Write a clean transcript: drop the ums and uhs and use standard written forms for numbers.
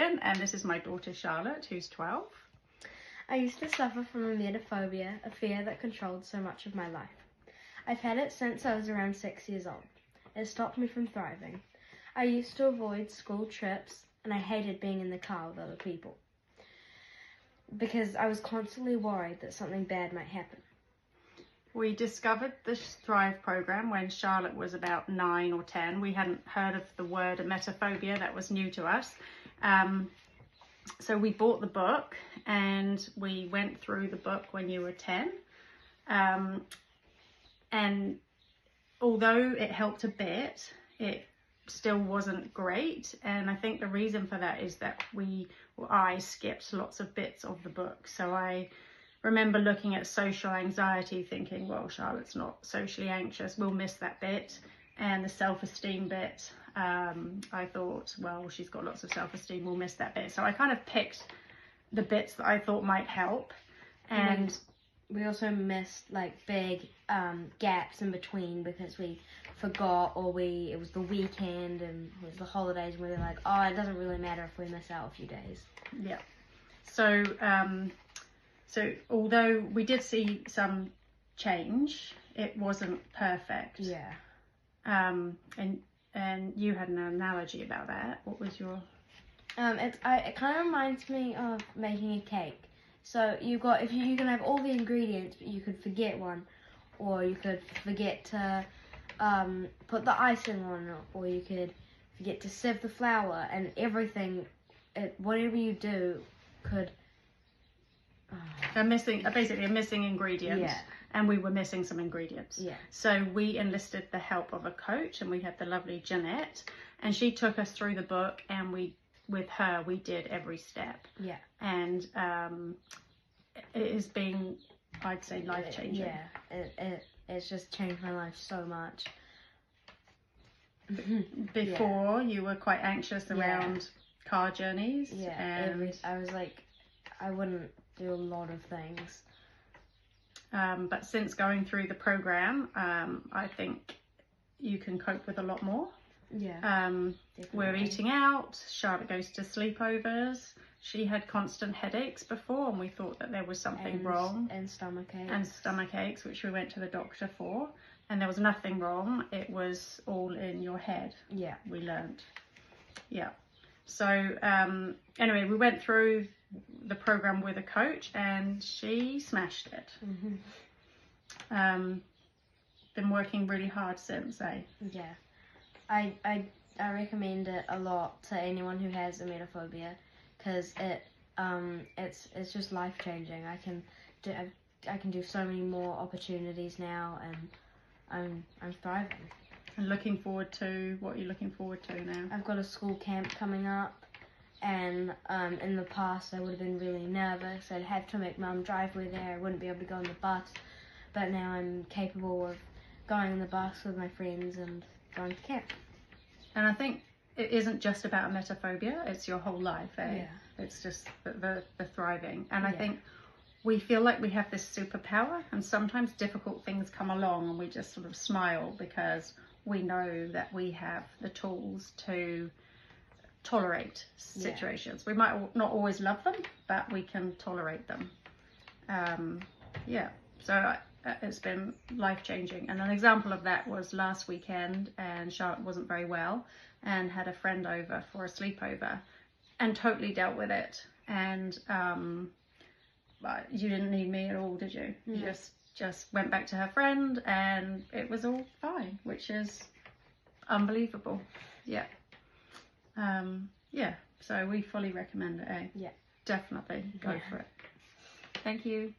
Megan, and this is my daughter Charlotte, who's 12. I used to suffer from emetophobia, a fear that controlled so much of my life. I've had it since I was around 6 years old. It stopped me from thriving. I used to avoid school trips, and I hated being in the car with other people because I was constantly worried that something bad might happen. We discovered the Thrive program when Charlotte was about 9 or 10. We hadn't heard of the word emetophobia, that was new to us. So we bought the book and we went through the book when you were 10. And although it helped a bit, it still wasn't great. And I think the reason for that is that I skipped lots of bits of the book. So I remember looking at social anxiety thinking, well, Charlotte's not socially anxious, we'll miss that bit. And the self-esteem bit, I thought, well, she's got lots of self-esteem, we'll miss that bit. So I kind of picked the bits that I thought might help. And we also missed like big gaps in between because we forgot, or it was the weekend and it was the holidays, and we were like, oh, it doesn't really matter if we miss out a few days. Yeah. So so although we did see some change, it wasn't perfect. Yeah. And you had an analogy about that. What was your? It kind of reminds me of making a cake. So you can have all the ingredients, but you could forget one, or you could forget to put the icing on, or you could forget to sieve the flour, and everything. Whatever you do could. Basically a missing ingredient. Yeah. And we were missing some ingredients. Yeah. So we enlisted the help of a coach, and we had the lovely Jeanette, and she took us through the book, and with her we did every step. Yeah. And it has been, I'd say, life-changing. Yeah. It's just changed my life so much. Before you were quite anxious around car journeys. Yeah. And I was like, I wouldn't do a lot of things. But since going through the program, I think you can cope with a lot more. Yeah. We're eating out. Charlotte goes to sleepovers. She had constant headaches before, and we thought that there was something wrong. And stomach aches. And stomach aches, which we went to the doctor for. And there was nothing wrong. It was all in your head. Yeah. We learned. Yeah. So anyway, we went through the program with a coach, and she smashed it. Been working really hard since, eh? Yeah. I recommend it a lot to anyone who has emetophobia, because it's just life changing. I can do so many more opportunities now, and I'm thriving. And looking forward to, what are you looking forward to now? I've got a school camp coming up, and in the past I would have been really nervous. I'd have to make Mum drive me there. I wouldn't be able to go on the bus, but now I'm capable of going on the bus with my friends and going to camp. And I think it isn't just about emetophobia, it's your whole life, eh? Yeah. It's just the thriving. And I think we feel like we have this superpower, and sometimes difficult things come along and we just sort of smile because we know that we have the tools to tolerate situations. We might not always love them, but we can tolerate them. So it's been life-changing. And an example of that was last weekend, and Charlotte wasn't very well and had a friend over for a sleepover and totally dealt with it. And but you didn't need me at all, did you? You just went back to her friend and it was all fine, which is unbelievable. Yeah. So we fully recommend it, eh? Yeah. Definitely go for it. Thank you.